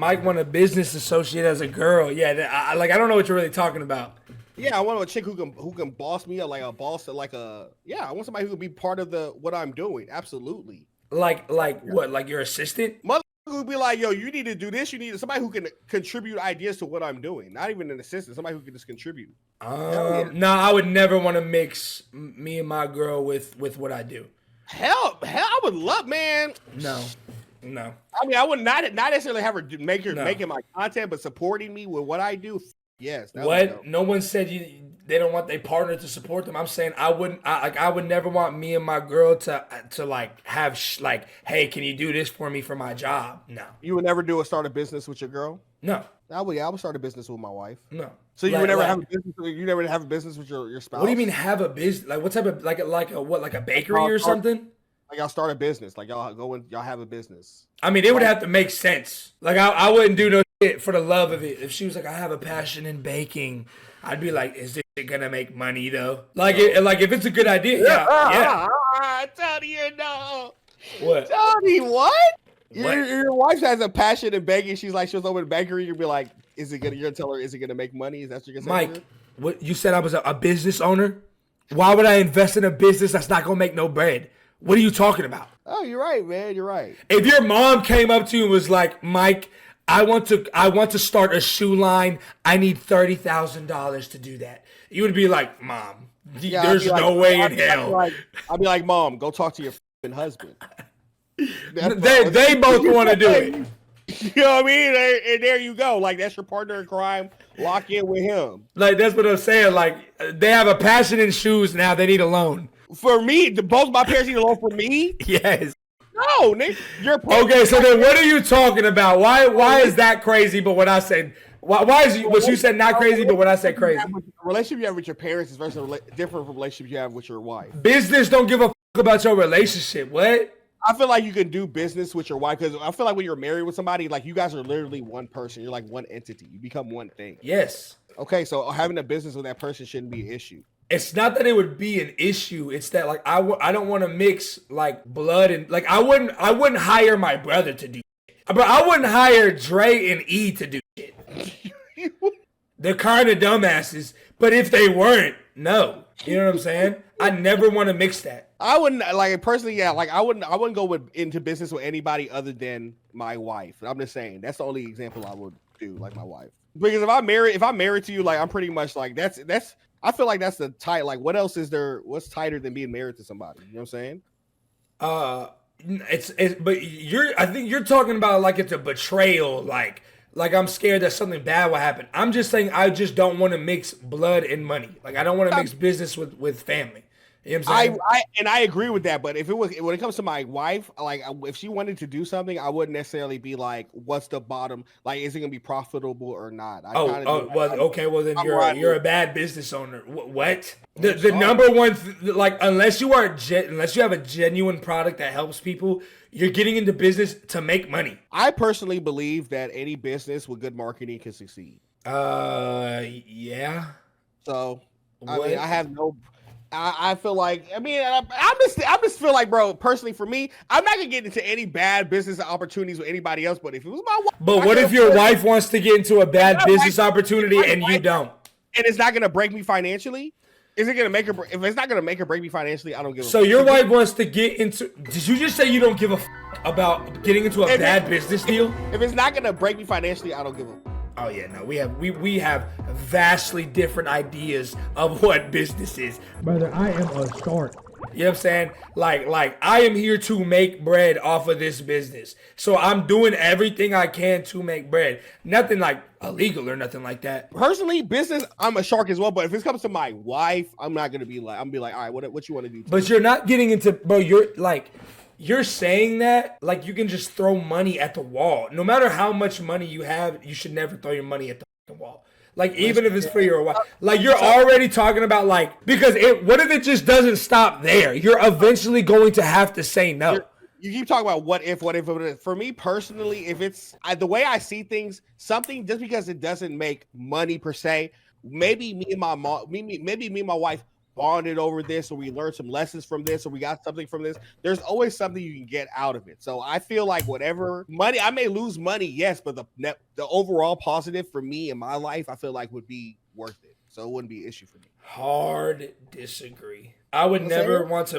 Mike want a business associate as a girl. Yeah, I don't know what you're really talking about. Yeah, I want a chick who can boss me up, like a boss, like a yeah. I want somebody who can be part of the what I'm doing. Absolutely. Like Yeah. what? Like your assistant? Mother would be like, yo, you need to do this. You need somebody who can contribute ideas to what I'm doing. Not even an assistant. Somebody who can just contribute. Hell yeah. No, I would never want to mix me and my girl with what I do. Hell, I would love, man. No, no, I mean, I would not necessarily have her making no. my content, but supporting me with what I do. Yes. What? No one said they don't want their partner to support them. I'm saying I wouldn't. I would never want me and my girl to like have like, hey, can you do this for me for my job? No. You would never start a business with your girl? No. I would start a business with my wife. No. So you would never have a business. You never have a business with your spouse. What do you mean have a business? Like what type of like a bakery or something? Like y'all start a business. Like y'all go and y'all have a business. I mean, it would have to make sense. Like I wouldn't do no shit for the love of it. If she was like, I have a passion in baking, I'd be like, is this shit gonna make money though? Like if it's a good idea, yeah. Tony, you know. What? Tony, what? What? Your wife has a passion in baking. She's like, she'll open a bakery. You'll be like, is it gonna? You're gonna tell her, is it gonna make money? Is that what you're gonna say? Mike, what you said? I was a business owner. Why would I invest in a business that's not gonna make no bread? What are you talking about? Oh, you're right, man. You're right. If your mom came up to you and was like, Mike, I want to start a shoe line. I need $30,000 to do that. You would be like, Mom, there's no way in hell. I'd be like, Mom, go talk to your husband. They both want to do it. You know what I mean? And there you go. Like, that's your partner in crime. Lock in with him. Like, that's what I'm saying. Like, they have a passion in shoes now. They need a loan. For me, both my parents need a loan for me? Yes. No, Nick. Okay, so then what are you talking about? Why is that crazy? But what I said, why is what you said not crazy? But what I said crazy. The relationship you have with your parents is versus different from relationship you have with your wife. Business don't give a fuck about your relationship. What? I feel like you can do business with your wife because I feel like when you're married with somebody, like you guys are literally one person. You're like one entity. You become one thing. Yes. Okay, so having a business with that person shouldn't be an issue. It's not that it would be an issue. It's that like I don't want to mix like blood and like I wouldn't hire my brother to do shit. But I wouldn't hire Dre and E to do shit. They're kind of dumbasses, but if they weren't, no. You know what I'm saying? I never want to mix that. I wouldn't like personally, yeah. Like I wouldn't go into business with anybody other than my wife. I'm just saying that's the only example I would do, like my wife. Because if I'm married to you, like I'm pretty much like that's. I feel like that's the tight. Like, what else is there? What's tighter than being married to somebody? You know what I'm saying? But I think you're talking about like it's a betrayal. Like I'm scared that something bad will happen. I'm just saying I just don't want to mix blood and money. Like I don't want to mix business with family. You know what I'm saying? I agree with that, but when it comes to my wife, like if she wanted to do something, I wouldn't necessarily be like, "What's the bottom? Like, is it gonna be profitable or not?" Okay. Well, then you're a bad business owner. What? The number one like unless you have a genuine product that helps people, you're getting into business to make money. I personally believe that any business with good marketing can succeed. Yeah. So I mean, I have no. I feel like I just feel like, bro, personally for me, I'm not gonna get into any bad business opportunities with anybody else. But if it was my wife, but what if your wife wants to get into a bad business opportunity and you don't? And it's not gonna break me financially. Is it gonna make her? If it's not gonna make her break me financially, I don't give a So your wife wants to get into. Did you just say you don't give a about getting into a bad business deal? If it's not gonna break me financially, I don't give a. Oh yeah, no, we have vastly different ideas of what business is. Brother, I am a shark. You know what I'm saying? Like I am here to make bread off of this business. So I'm doing everything I can to make bread. Nothing like illegal or nothing like that. Personally, business, I'm a shark as well. But if it comes to my wife, I'm not gonna be like, I'm gonna be like, all right, what you want to do? But you're not getting into, bro. You're saying that like you can just throw money at the wall. No matter how much money you have, you should never throw your money at the wall. Like even if it's for your wife, like you're already talking about like because what if it just doesn't stop there? You're eventually going to have to say no. You keep talking about what if. For me personally, if it's the way I see things, something just because it doesn't make money per se, maybe me and my mom, maybe me and my wife bonded over this, or we learned some lessons from this, or we got something from this. There's always something you can get out of it. So I feel like whatever money I may lose money, yes, but the overall positive for me in my life, I feel like would be worth it. So it wouldn't be an issue for me. Hard disagree. I would never want to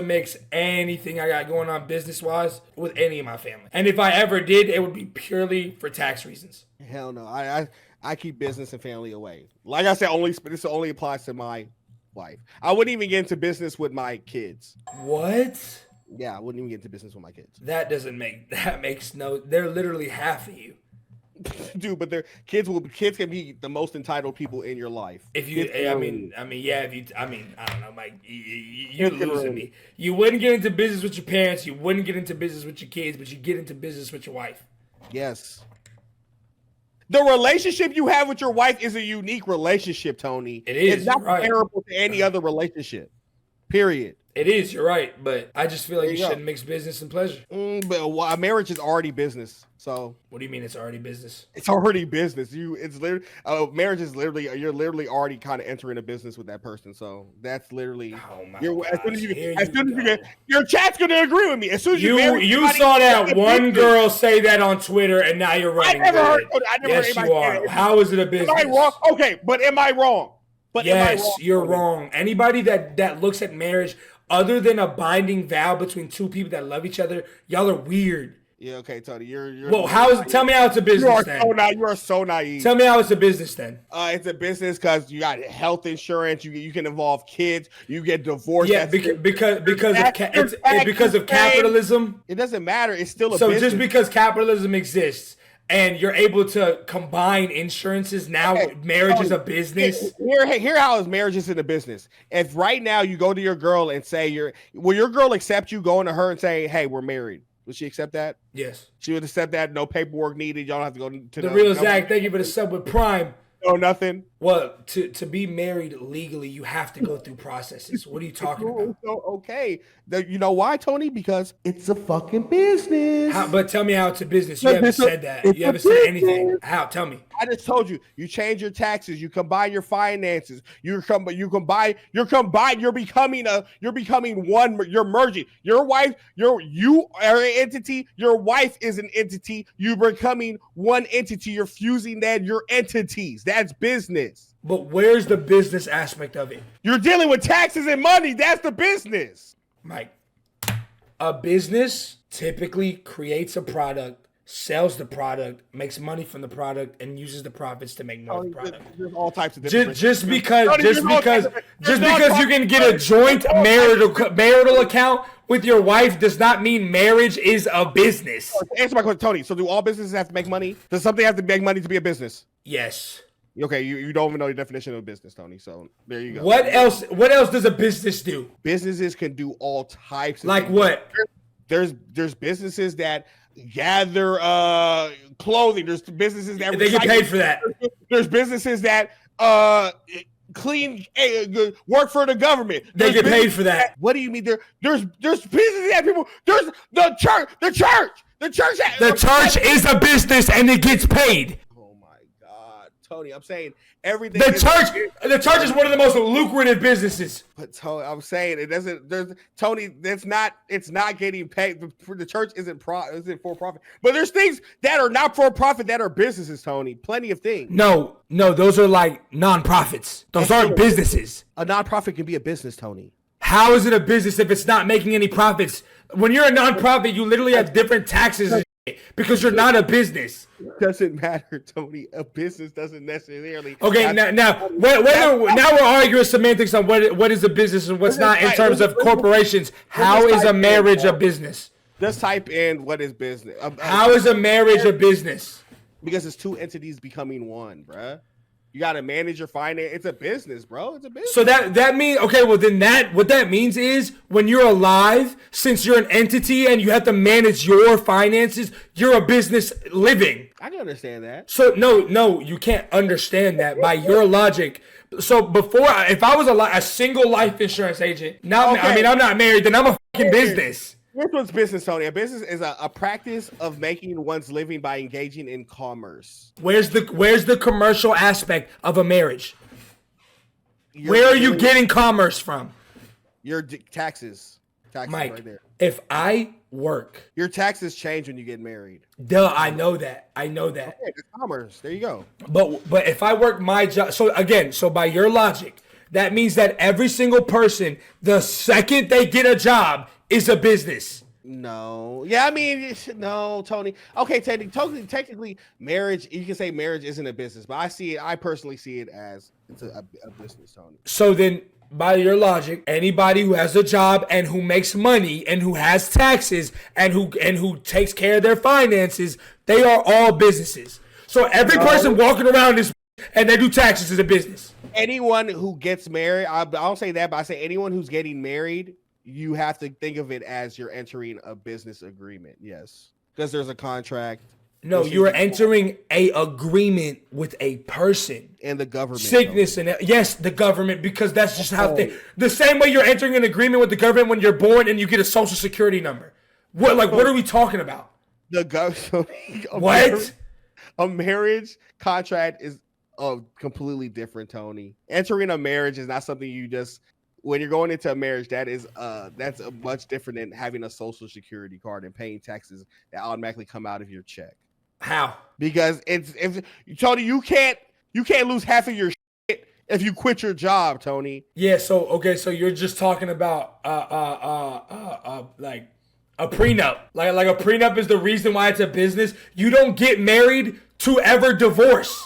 mix anything I got going on business-wise with any of my family. And if I ever did, it would be purely for tax reasons. Hell no. I keep business and family away. Like I said, this only applies to my wife. I wouldn't even get into business with my kids. What? Yeah, I wouldn't even get into business with my kids. That makes no. They're literally half of you. Dude, but kids can be the most entitled people in your life. If you, I don't know, Mike, you're losing me. You wouldn't get into business with your parents. You wouldn't get into business with your kids, but you get into business with your wife. Yes. The relationship you have with your wife is a unique relationship, Tony. It is. It's not comparable to any other relationship. Period. It is. You're right, but I just feel like you shouldn't mix business and pleasure. But a marriage is already business. So what do you mean it's already business? It's already business. It's literally marriage is literally you're literally already kind of entering a business with that person. So that's literally as soon as you get your chat's gonna agree with me. As soon as you saw that one girl say that on Twitter, and now you're running. I never heard you are. How is it a business? Am I wrong? Okay, but am I wrong? But yes, you're wrong. Anybody that looks at marriage other than a binding vow between two people that love each other, y'all are weird. Yeah, okay, Tony. You're well, tell me how it's a business then. You are so naive. Tell me how it's a business then. It's a business because you got health insurance. You can involve kids. You get divorced. Yeah, because of capitalism. It doesn't matter. It's still a business. So just because capitalism exists and you're able to combine insurances, now marriage is a business. Here how is marriage is in a business. If right now you go to your girl and say will your girl accept you going to her and saying, hey, we're married? Would she accept that? Yes. She would accept that. No paperwork needed. Y'all don't have to go to the real Zach. Thank you for the sub with Prime. No, nothing. Well, to be married legally, you have to go through processes. What are you talking about? Okay. You know why, Tony? Because it's a fucking business. But tell me how it's a business. You haven't said that. You haven't said anything. How? Tell me. I just told you. You change your taxes. You combine your finances. You're becoming one. You're merging. Your wife. You are an entity. Your wife is an entity. You're becoming one entity. You're fusing that. Your entities. That's business. But where's the business aspect of it? You're dealing with taxes and money. That's the business. Mike, a business typically creates a product, sells the product, makes money from the product, and uses the profits to make more of the product. There's all types of different just because you can get a joint marital account with your wife does not mean marriage is a business. Answer my question, Tony. So do all businesses have to make money? Does something have to make money to be a business? Yes. Okay, you don't even know the definition of a business, Tony. So there you go. What else does a business do? Businesses can do all types of like things. What? There's businesses that gather clothing. There's businesses that they get paid for that. There's businesses that clean work for the government. They get paid for that. What do you mean? There's businesses that people. There's the church. The church is a business and it gets paid. Tony, I'm saying everything. The church is one of the most lucrative businesses. But Tony, I'm saying it doesn't. Tony, it's not getting paid. The church isn't for profit. But there's things that are not for profit that are businesses. Tony, plenty of things. No, those are like nonprofits. Those aren't businesses. A nonprofit can be a business, Tony. How is it a business if it's not making any profits? When you're a nonprofit, you literally have different taxes and shit because you're not a business. Doesn't matter, Tony. A business doesn't necessarily. Okay, now we're arguing semantics on what is a business and what's not in terms of corporations. How is a marriage a business? Just type in what is business. How is a marriage a business? Because it's two entities becoming one, bruh. You got to manage your finance. It's a business, bro. It's a business. So that means, okay, well then what that means is when you're alive, since you're an entity and you have to manage your finances, you're a business living. I can understand that. So no, you can't understand that by your logic. So if I was a single life insurance agent, I'm not married, then I'm a fucking business. Here's what's business, Tony. A business is a practice of making one's living by engaging in commerce. Where's the commercial aspect of a marriage? Where are you getting commerce from? Your taxes. Taxes Mike, right there. if I work, your taxes change when you get married. Duh, I know that. Okay, it's commerce. There you go. But if I work my job, so by your logic, that means that every single person, the second they get a job, is a business. No. Yeah, I mean, no, Tony. Okay, technically, marriage, you can say marriage isn't a business, but I personally see it as it's a business, Tony. So then, by your logic, anybody who has a job and who makes money and who has taxes and who takes care of their finances, they are all businesses. So every person walking around this and they do taxes is a business. Anyone who gets married, I don't say that, but I say anyone who's getting married, you have to think of it as you're entering a business agreement. Yes, because there's a contract. No, you are entering a agreement with a person. And the government. Sickness and yes, the government, because that's just how the same way you're entering an agreement with the government when you're born and you get a social security number. What are we talking about? What? A marriage contract is completely different, Tony. Entering a marriage is not something you just when you're going into a marriage, that's a much different than having a social security card and paying taxes that automatically come out of your check. How? Because if Tony, you can't lose half of your shit if you quit your job, Tony. Yeah. So you're just talking about like a prenup. Like a prenup is the reason why it's a business. You don't get married to ever divorce.